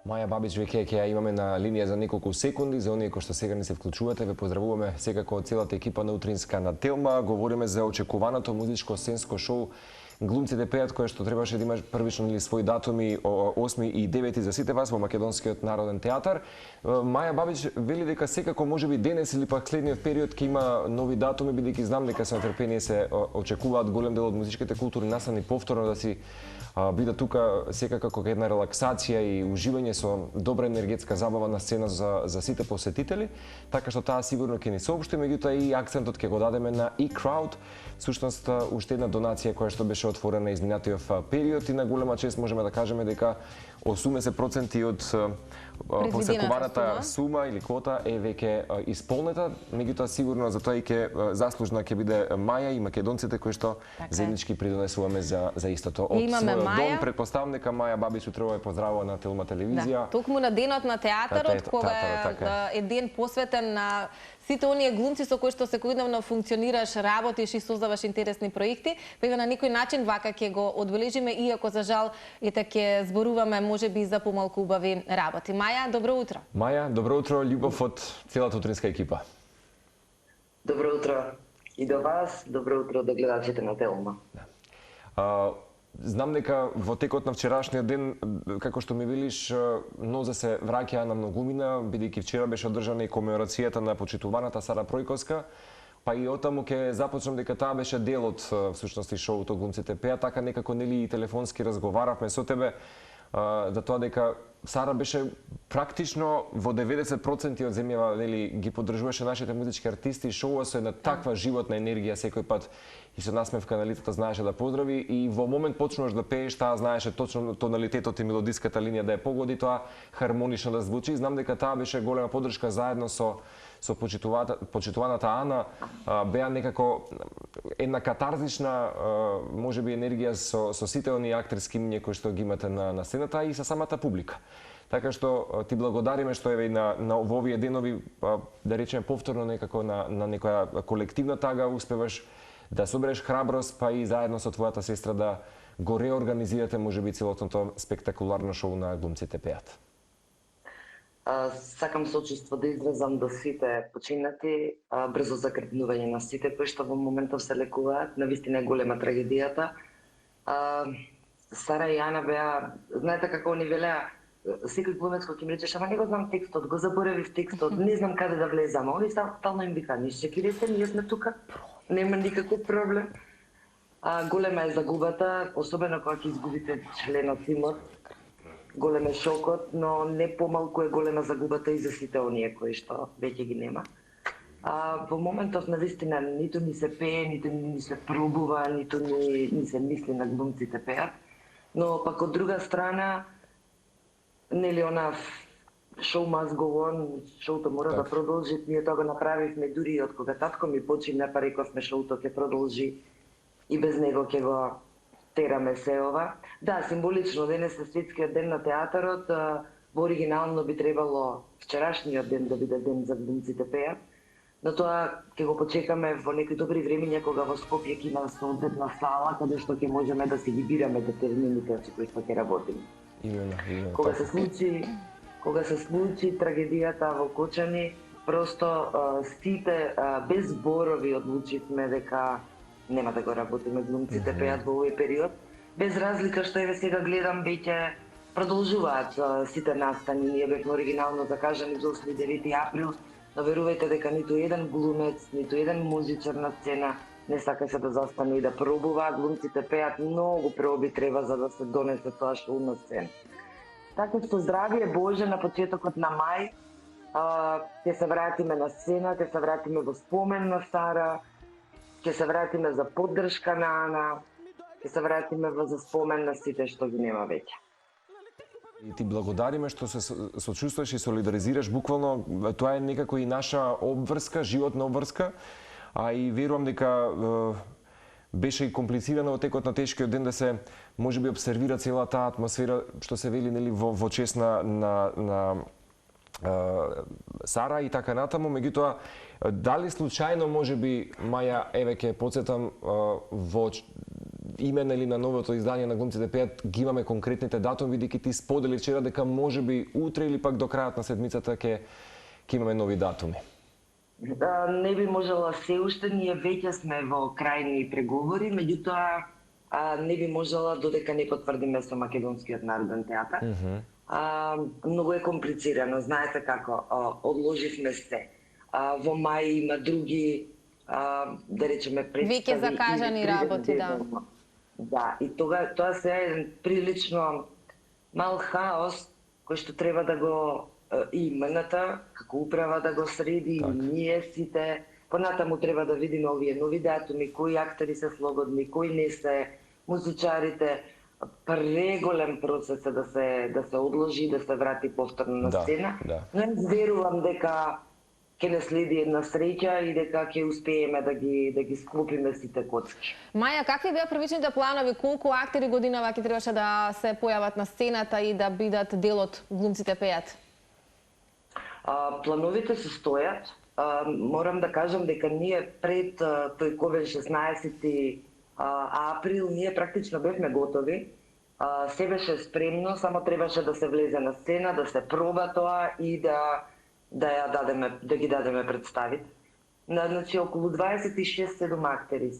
Маја Бабич веќе ќе ја имаме на линија за неколку секунди. За оние кои што сега не се вклучувате, ве поздравуваме секако од целата екипа на Утринска на Телма. Говориме за очекуваното музичко сценско шоу Глумците пеат, кое што требаше да има првично или своји датуми 8 и 9 за сите вас во Македонскиот народен театар. Маја Бабич вели дека секако можеби денес или пак следниот период ќе има нови датуми, бидејќи знам дека со нетрпение се очекуваат голем дел од музичките култури настани повторно да си биде тука секако како една релаксација и уживање со добра енергетска забава на сцена за сите посетители, така што таа сигурно ќе ни соопшти, меѓутоа и акцентот ќе го дадеме на eCrowd, всушност уште една донација која што беше отворена изминатиот период и на голема чест можеме да кажеме дека 80% од посекуваната сума или квота е веќе исполнета, меѓутоа сигурно за тоа и ќе заслужна ќе биде Маја и македонците кои што заеднички придонесуваме за истото. Од својот дом, предпоставам дека Маја Бабич утрово е поздравува на Телма телевизија. Токму на денот на театарот, кога е ден посветен на сите оние глумци со кои што секојдневно функционираш, работиш и создаваш интересни проекти, па на некој начин вака ќе го одбележиме, иако за жал ете ќе зборуваме можеби за помалку убави работи. Маја, добро утро. Маја, добро утро, љубов од целата утринска екипа. Добро утро и до вас, добро утро до гледачите на Телма. Знам дека во текот на вчерашниот ден, како што ми велиш, нозе се враќаа на многумина, бидејќи вчера беше одржана и комеморацијата на почитуваната Сара Пројковска, па и отаму ќе започнам дека таа беше дел од всушност и шоуто Глумците пеат, така некако нели и телефонски разговаравме со тебе за тоа дека Сара беше практично во 90% од земјава, нели, ги поддржуваше нашите музички артисти, шоуа со една таква животна енергија секој пат и со насмевка на лицата знаеше да поздрави и во момент почнуваш да пееш, таа знаеше точно тоналитетот и мелодиската линија да ја погоди, тоа хармонично да звучи. Знам дека таа беше голема поддршка заедно со почитуваната Ана, беа некако една катарзична можеби енергија со сите оние актерски имиња кои што ги имате на сцената и со самата публика. Така што ти благодариме што еве на во овие денови, да речеме повторно некако на некоја колективна тага успеваш да собереш храброст, па и заедно со твојата сестра да го реорганизирате можеби целотното спектакуларно шоу на Глумците пеат. Сакам сочувство да изразам до сите починати, брзо закрепнување на сите кои што во моментов се лекуваат, навистина е голема трагедијата. Сара и Ана беа, знаете како они велеа, секој глумец кој ќе ми речеш, ама не го знам текстот, го заборавив текстот, не знам каде да влезам, они стално им вика, не чекирайте, ние сме тука, нема никаков проблем. Голема е загубата, особено кога ќе изгубите членот тимот. Голем е шокот, но не помалку е голема загубата и за сите оние кои што веќе ги нема. Во моментов навистина ниту ни се пее, ниту ни се пробува, ниту ни се мисли на Глумците пеат, но пак од друга страна, нели она шоу must go on, шоуто мора да продолжи, ние тоа го направивме дури од кога татко ми почина, па рековме шоуто ќе продолжи и без него ќе го тераме се ова. Да, символично денес е светскиот ден на театарот, во оригинално би требало вчерашниот ден да биде ден за Глумците пеат, но тоа ќе го почекаме во некои добри времиња кога во Скопје ќе има соодветна сала каде што ќе можеме да си ги бираме термините со кои што ќе работиме. Именно. Кога се случи трагедијата во Кочани, просто сите без зборови одлучивме дека нема да го работиме Глумците пеат во овој период. Без разлика што еве сега гледам веќе продолжуваат сите настани. Ние бевме оригинално закажани за 8 и 9 април, но верувајте дека ниту еден глумец, ниту еден музичар на сцена не сакаше да застане и да пробува. Глумците пеат, многу проби треба за да се донесе тоа шоу на сцена. Така што здравие Боже на почетокот на мај, ќе се вратиме на сцена, ќе се вратиме во спомен на Сара, ќе се вратиме за поддршка на Ана, ќе се вратиме за спомен на сите што ги нема веќе. И ти благодариме што се сочувствуваш и солидаризираш, буквално тоа е некако и наша обврска, животна обврска, а и верувам дека беше и комплицирано во текот на тешкиот ден да се можеби обсервира цела таа атмосфера што се вели нели во чест на Сара и така натаму, меѓутоа дали случајно можеби Маја, еве ќе потсетам во име нели на новото издание на Глумците пеат ги имаме конкретните датуми, бидејќи ти сподели вчера дека можеби утре или пак до крајот на седмицата ќе имаме нови датуми. Не би можела се уште, ние веќе сме во крајни преговори, меѓутоа не би можела додека не потврдиме со Македонскиот народен театар. Многу е комплицирано, знаете како, одложивме се. Во мај има други, да речеме, представи. Веќе закажани работи, да. Да, и тоа се е прилично мал хаос кој што треба да го и МНТ како управа да го среди, и ние сите. Понатаму треба да видиме овие нови датуми, кои актери се слободни, кои не се, музичарите. Преголем процес е да се одложи, да се врати повторно на сцена. Но верувам дека ќе не следи една среќа и дека ќе успееме да ги склопиме сите коцки. Маја, какви беа првичните планови? Колку актери годинава ќе требаше да се појават на сцената и да бидат дел од Глумците пеат? Плановите се стојат. Морам да кажам дека ние пред тој ковен 16 април ние практично бевме готови. Се беше спремно, само требаше да се влезе на сцена, да се проба тоа и да ги дадеме представите. Значи околу 26-7 актери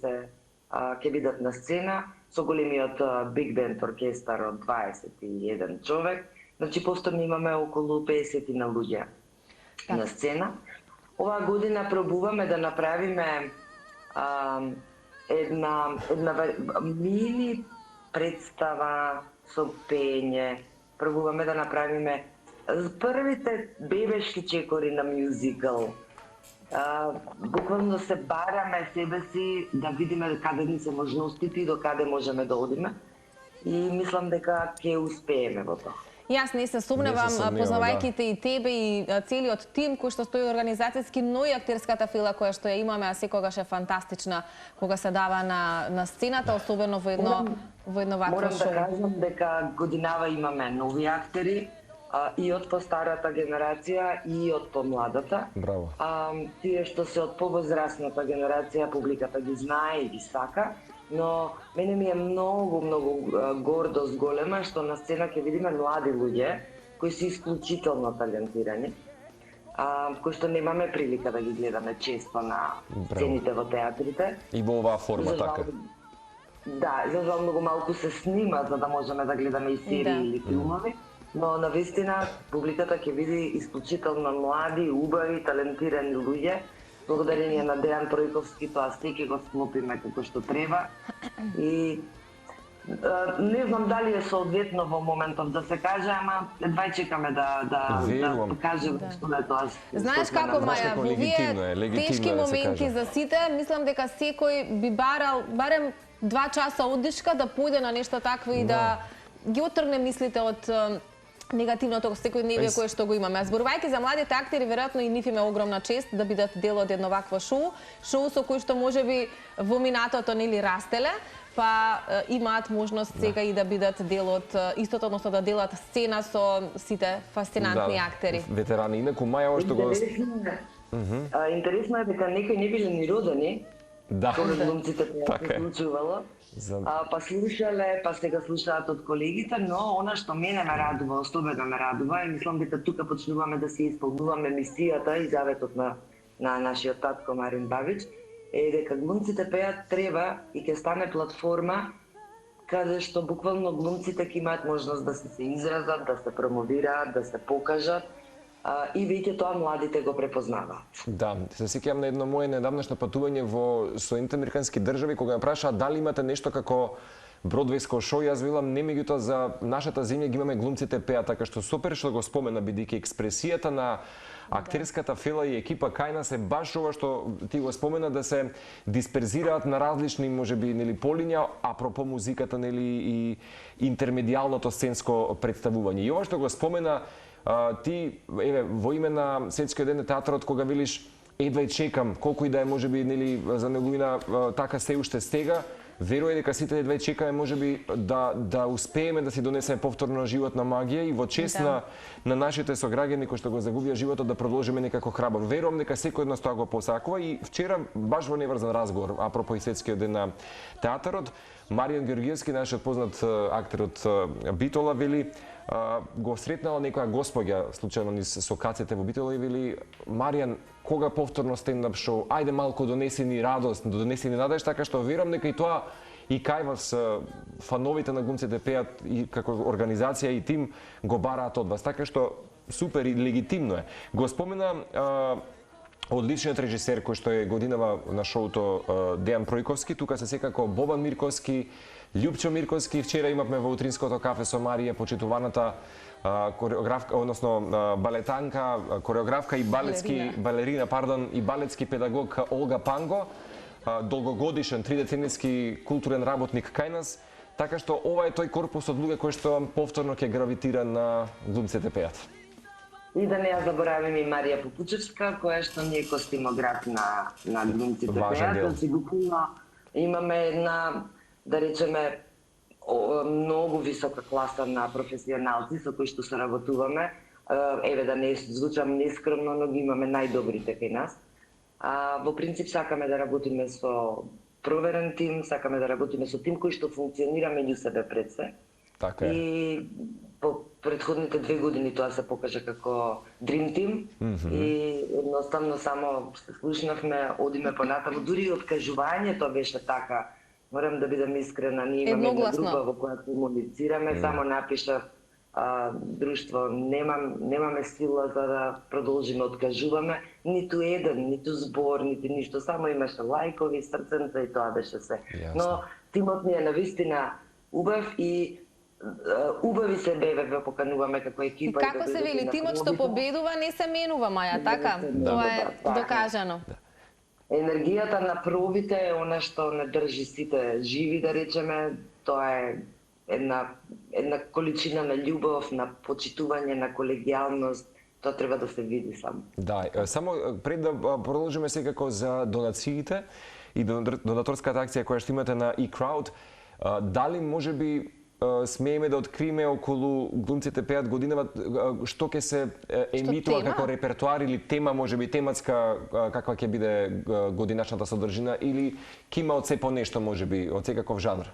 ќе бидат на сцена со големиот Big Band оркестар од 21 човек. Значи повторно имаме околу 50 на луѓе на сцена. Оваа година пробуваме да направиме една мини представа со пење. Пробуваме да направиме првите бебешки чекори на мюзикал. Буквално се бараме себе си да видиме каде ни се можностите и до каде можеме да одиме. И мислам дека ќе успееме во тоа. Јас не се сумневам, познавајќите и тебе и целиот тим кој што стои организацијски, но и актерската фила која што ја имаме, а секогаш е фантастична кога се дава на сцената, особено во едно вакво шоу. Морам да кажам дека годинава имаме нови актери, и од постарата генерација и од помладата. Браво. Тие што се од повозрасната генерација, публиката ги знае и ги сака, но мене ми е многу гордост голема што на сцена ќе видиме млади луѓе кои се исклучително талентирани, кои што немаме прилика да ги гледаме често на сцените во театрите. И во оваа форма, така. Да, за жал многу малку се снима за да можеме да гледаме и серии или филмови. Но навистина публиката ќе види исклучително млади, убави, талентирани луѓе. Благодарение на Дејан Тројковски тоа секи го склопиме како што треба. И не знам дали е соодветно во моментов да се каже, ама едва чекаме да кажеме што е тоа. Знаеш како, Маја, во овие тешки моменти за сите, мислам дека секој би барал барем 2 часа оддишка да појде на нешто такво и да ги отргне мислите од негативното секојдневие кое што го имаме. Зборувајќи за младите актери, веројатно и нив им е огромна чест да бидат дел од едно вакво шоу со кој што можеби во минатото нели растеле, па имаат можност сега и да бидат дел од истото, односно да делат сцена со сите фасцинантни актери. Ветерани, инаку Маја што го интересно е дека некои не биле ни родени. Да. Кога Глумците се случувало. Па слушале, па сега слушаат од колегите, но она што мене ме радува, особено ме радува, и мислам дека тука почнуваме да се исполнуваме мисијата и заветот на нашиот татко Марин Бабич, е дека Глумците пеат треба и ќе стане платформа каде што буквално глумците ќе имаат можност да се изразат, да се промовираат, да се покажат, и веќе тоа младите го препознаваат. Да, се сеќавам на едно мое недавнешно патување во Соединените американски држави, кога ме прашаа дали имате нешто како бродвејско шоу, јас велам не, меѓутоа за нашата земја ги имаме Глумците пеат, така што супер што го спомена, бидејќи експресијата на актерската фила и екипа кај нас е баш ова што ти го спомена, да се дисперзираат на различни можеби нели полиња, апропо музиката нели и интермедијалното сценско представување. И ова што го спомена ти, еве, во име на Светскиот ден на театарот, кога велиш едва и чекам, колку и да е можеби нели за неговина така се уште стега, верува дека сите две чекаме можеби да успееме да си донесеме повторно животна магија и во чест на нашите сограѓани кои што го загубија животот да продолжиме некако храбро. Верувам дека секој од нас тоа го посакува и вчера баш во неврзан разговор апропо и светскиот ден на театарот, Маријан Георгиевски, нашиот познат актер од Битола, вели го сретнала некоја господја случајно низ сокаците во Битола и вели: Маријан, кога повторно стендап шоу, ајде малку донеси ни радост, донеси ни надеж, така што верувам дека и тоа и кај вас фановите на Глумците пеат и како организација и тим го бараат од вас, така што супер и легитимно е. Го спомена одличниот режисер кој што е годинава на шоуто Дејан Пројковски, тука се секако Бобан Мирковски, Љупчо Мирковски. Вчера имавме во утринското кафе со Марија почитуваната кореографка, односно балетанка, кореографка и балерина, и балетски педагог Олга Панго, долгогодишен 3-деценијски културен работник кај нас, така што ова е тој корпус од луѓе кои што повторно ќе гравитира на Глумците пеат. И да не ја заборавим и Марија Попучевска, која што не е костимограф на Глумците пеат. Имаме една, да речеме, многу висока класа на професионалци со кои што соработуваме. Еве да не звучам нескромно, но ги имаме најдобрите кај нас. Во принцип сакаме да работиме со проверен тим, сакаме да работиме со тим кој што функционира меѓу себе пред се. Така е. И по претходните 2 години тоа се покажа како Dream Team и едноставно само се слушнавме, одиме понатаму, дури и откажувањето беше така. Морам да бидам искрена, ние имаме една група во која комуницираме, само напишав друштво, немаме сила за да продолжиме, откажуваме, ниту еден, ниту збор, ниту ништо, само имаше лајкови, срценца и тоа беше се. Но тимот ни е навистина убав и убави се бебе покануваме како екипа. И како се вели, тимот што победува не се менува, Маја, така? Тоа е докажано. Енергијата на пробите е она што не држи сите живи, да речеме. Тоа е една количина на љубов, на почитување, на колегијалност. Тоа треба да се види само. Да, само пред да продолжиме секако за донациите и донаторската акција која што имате на eCrowd, дали можеби смееме да откриеме околу Глумците пеат годинава што ќе се емитува како репертуар или тема, можеби тематска, каква ќе биде годиначната содржина, или ќе има од се по нешто, можеби, од секаков жанр?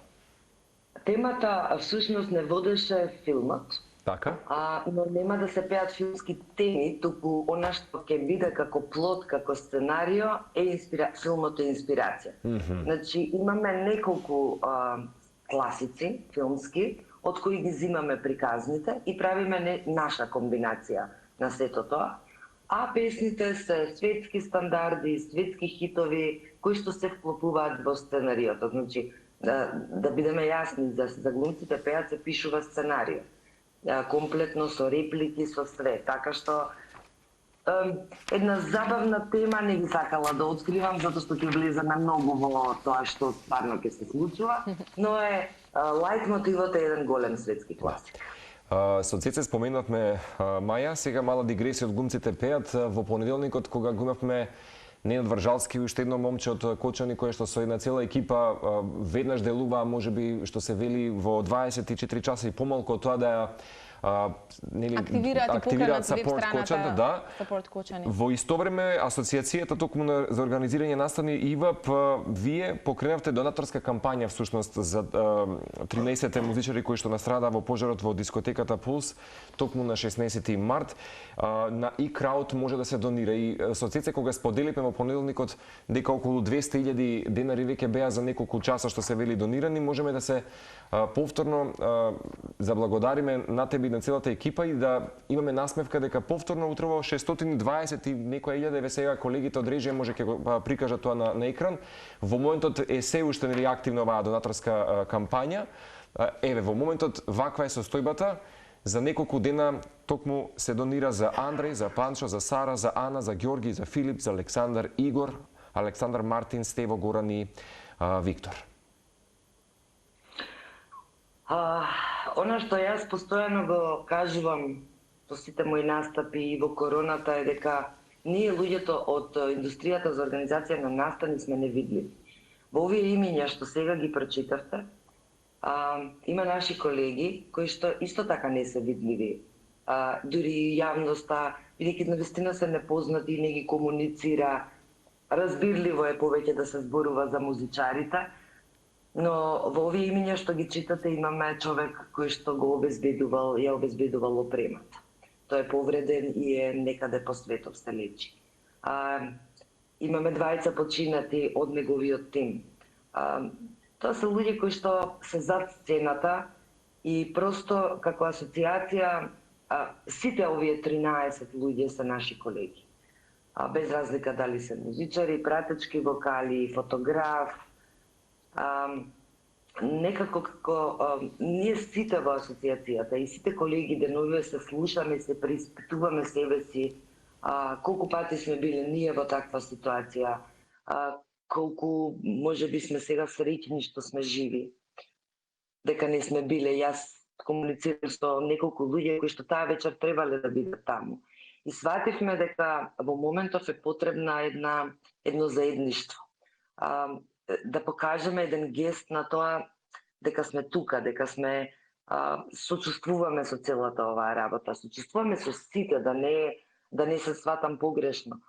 Темата всушност не водеше филмот. Така? Но нема да се пеат филмски теми, туку она што ќе биде како плод, како сценарио, филмот е инспирација. Значи, имаме неколку класици филмски, од кои ги зимаме приказните и правиме наша комбинација на сето тоа. А песните се светски стандарди, светски хитови, кои што се вклопуваат во сценариото. Значи, да бидеме јасни, за Глумците пеат се пишува сценарио. Комплетно со реплики, со све. Така што една забавна тема не би сакала да откривам, затоа што ќе влеземе многу во тоа што стварно ќе се случува, но лајт мотивот е еден голем светски класик. Со Цеце споменавме Маја, сега мала дигресија од Глумците пеат. Во понеделникот кога го имавме Ненад Вржалски, уште едно момче од Кочани кој што со една цела екипа веднаш делува, можеби што се вели во 24 часа и помалку од тоа да ја активираат Support Кочани, да. Во исто време асоциацијата токму за организирање настани ИВАП, вие покренавте донаторска кампања всушност за 13 музичари кои што настрада во пожарот во дискотеката Пулс токму на 16 март. На eCrowd може да се донира и со Цеце кога споделивме во понеделникот дека околу 200.000 денари веќе беа за неколку часа што се вели донирани, можеме да се повторно заблагодариме на тебе и на целата екипа и да имаме насмевка дека повторно утрово 620 и некоја илјада, еве сега колегите од режија може ќе го прикажат тоа на екран. Во моментот е се уште нели активна оваа донаторска кампања. Еве во моментот ваква е состојбата. За неколку дена токму се донира за Андреј, за Панчо, за Сара, за Ана, за Ѓорги, за Филип, за Александар, Игор, Александар Мартин, Стево, Горан и Виктор. Она што јас постојано го кажувам во сите мои настапи и во короната е дека ние луѓето од индустријата за организација на настани сме невидливи. Во овие имиња што сега ги прочитавте, има наши колеги кои што исто така не се видливи. Дури јавноста, бидејќи навистина се непознати и не ги комуницира, разбирливо е повеќе да се зборува за музичарите, но во овие имиња што ги читате имаме човек кој што го ја обезбедувал опремата. Тој е повреден и е некаде по светот се лечи. Имаме двајца починати од неговиот тим. Тоа се луѓе кои што се зад сцената и просто како асоциација сите овие 13 луѓе се наши колеги. Без разлика дали се музичари, пратечки вокали, фотограф. Некако како ние сите во асоциацијата и сите колеги деновиве се слушаме, се преиспитуваме себе си, колку пати сме биле ние во таква ситуација, колку можеби сме сега среќни што сме живи, дека не сме биле. Јас комуницирам со неколку луѓе кои што таа вечер требале да бидат таму. И свативме дека во моментов е потребна едно заедништво. Да покажеме еден гест на тоа дека сме тука, дека сме сочувствуваме со целата оваа работа, сочувствуваме со сите, да не се сватам погрешно.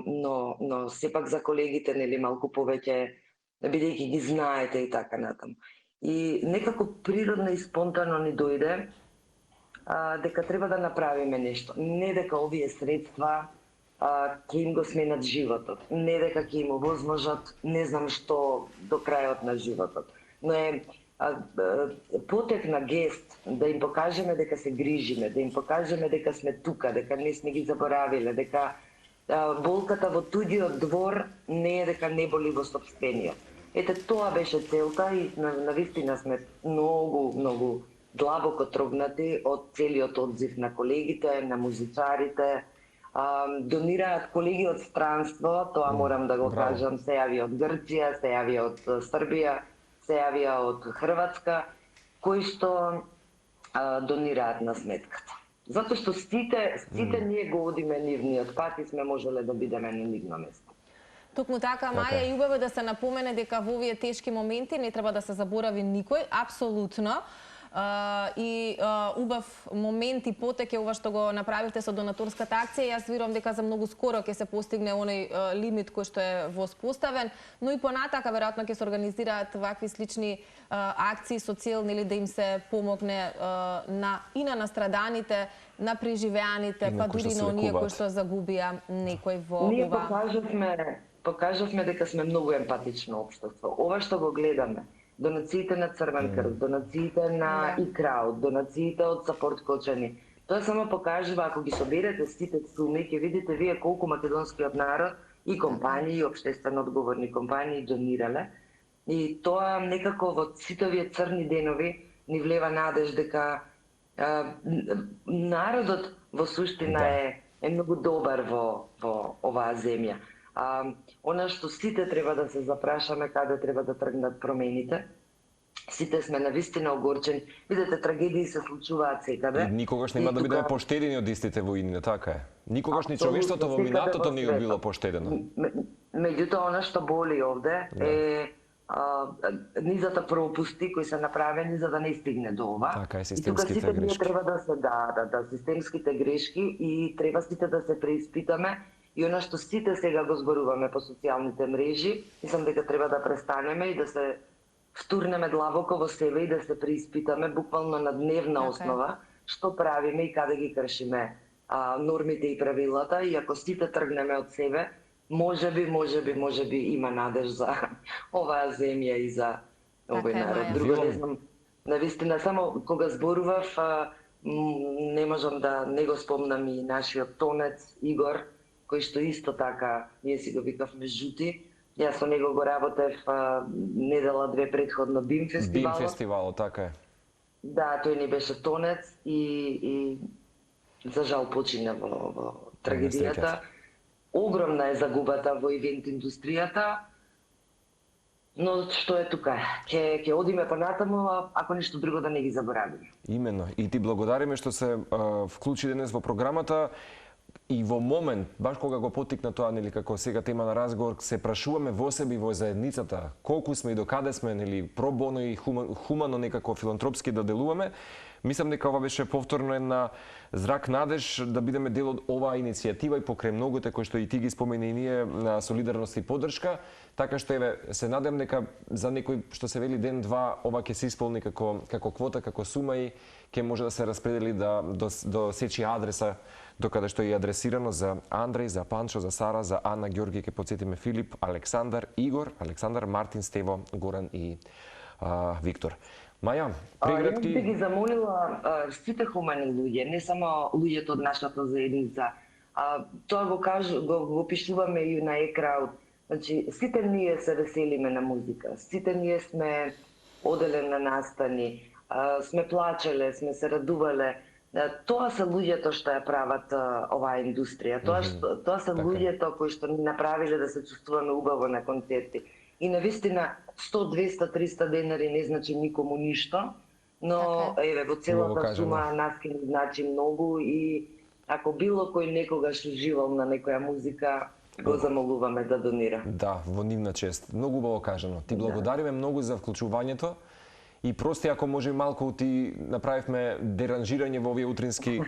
Но сепак за колегите нели малку повеќе, бидејќи ги знаете и така натаму. И некако природно и спонтано ни дојде дека треба да направиме нешто. Не дека овие средства ќе им го сменат животот, не дека ќе им овозможат не знам што до крајот на животот, но е потек на гест да им покажеме дека се грижиме, да им покажеме дека сме тука, дека не сме ги заборавиле, дека болката во туѓиот двор не е дека не боли во сопствениот. Ете, тоа беше целта и навистина сме многу длабоко трогнати од целиот одзив на колегите, на музичарите. Донираат колеги од странство, тоа морам да го кажам, се јави од Грција, се јави од Србија, се јавија од Хрватска, кои што донираат на сметката. Затоа што сите ние го одиме нивниот пат и сме можеле да бидеме на нивно место. Токму така, Маја, и убаво да се напомене дека во овие тешки моменти не треба да се заборави никој, апсолутно. И убав момент и потек е ова што го направивте со донаторската акција. Јас верувам дека за многу скоро ќе се постигне оној лимит кој што е воспоставен, но и понатака веројатно ќе се организираат вакви слични акции со цел нели да им се помогне и на настраданите, на преживеаните, па дури на оние кои што загубија некој во ова. Ние покажавме дека сме многу емпатично општество. Ова што го гледаме, донациите на Црвен крст, донациите на ИКРАУД, донациите од Сапорт Кочани. Тоа само покажува, ако ги соберете сите суми, ќе видите вие колку македонскиот народ и компании, и општествено одговорни компании донирале. И тоа некако во сите овие црни денови ни влева надеж дека народот во суштина е многу добар во оваа земја. Она што сите треба да се запрашаме каде треба да тргнат промените. Сите сме навистина огорчени. Видете, трагедии се случуваат секаде. И никогаш нема да бидеме поштедени од истите воини, така е. Никогаш ни човештвото во минатото не е било поштедено. Меѓутоа, она што боли овде е низата пропусти кои се направени за да не стигне до ова. Така е, системските грешки. И тука сите ние треба да се системските грешки и треба сите да се преиспитаме. И она што сите сега го зборуваме по социјалните мрежи, мислам дека треба да престанеме и да се втурнеме длабоко во себе и да се преиспитаме буквално на дневна основа што правиме и каде ги кршиме нормите и правилата. И ако сите тргнеме од себе, можеби има надеж за оваа земја и за овој народ. Друго не знам, навистина само кога зборував не можам да не го спомнам и нашиот тонец Игор, кој што исто така, ние си го викавме Жути. Јас со него го работев недела-две предходно BIM фестивалот. BIM фестивалот, така е. Да, тој ни беше тонец и за жал почина во трагедијата. Огромна е загубата во ивент индустријата, но што е тука? Ќе одиме понатаму, ако ништо друго да не ги заборавиме. Именно. И ти благодариме што се вклучи денес во програмата. И во момент, баш кога го потикна тоа, нели, како сега тема на разговор, се прашуваме во себе и во заедницата, колку сме и докаде сме, нели, пробоно и хумано некако филантропски да делуваме. Мислам дека ова беше повторно една зрак надеж да бидеме дел од оваа иницијатива и покрај многуте кои што и ти ги спомена и ние на солидарност и поддршка, така што еве се надевам дека за некој што се вели ден-два ова ќе се исполни како квота, како сума и ќе може да се распредели до сечи адреса докаде што е адресирано за Андреј, за Панчо, за Сара, за Ана, Ѓорги, ќе потсетиме Филип, Александар, Игор, Александар, Мартин, Стево, Горан и Виктор. Маја, прегратки... Би ги замолила сите хумани луѓе, не само луѓето од нашата заедница. Тоа го пишуваме и на екран. Значи, сите ние се веселиме на музика, сите ние сме оделе на настани, сме плачеле, сме се радувале. Тоа се луѓето што ја прават оваа индустрија. Тоа се луѓето кои што ни направиле да се чувствуваме убаво на концерти. И навистина 100, 200, 300 денари не значи никому ништо, но еве во целата сума нас ќе ни значи многу и ако било кој некогаш уживал на некоја музика, го замолуваме да донира. Да, во нивна чест. Многу убаво кажано. Ти благодариме многу за вклучувањето. И прости, ако може малку ти направивме деранжирање во овие утрински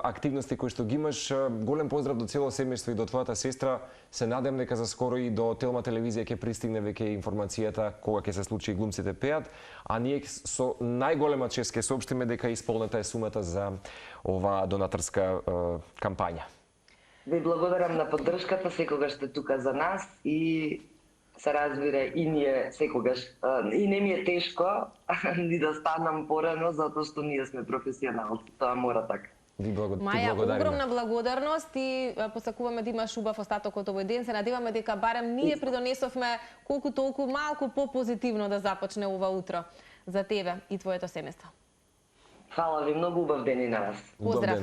активности кои што ги имаш. Голем поздрав до цело семејство и до твојата сестра. Се надем дека за скоро и до Телма телевизија ќе пристигне веќе информацијата кога ќе се случи глумците пеат, а ние со најголема чест ќе соопштиме дека исполнета е сумата за оваа донатарска кампања. Ви благодарам на поддршката, секогаш сте тука за нас и се разбира и ние секогаш, и не ми е тешко ни да станам порано, затоа што ние сме професионалци, тоа мора така. Маја, огромна благодарност и посакуваме да имаш убав остаток од овој ден. Се надеваме дека барем ние придонесовме колку толку малку попозитивно да започне ова утро за тебе и твоето семејство. Фала ви, многу убав ден и на вас. Поздрав.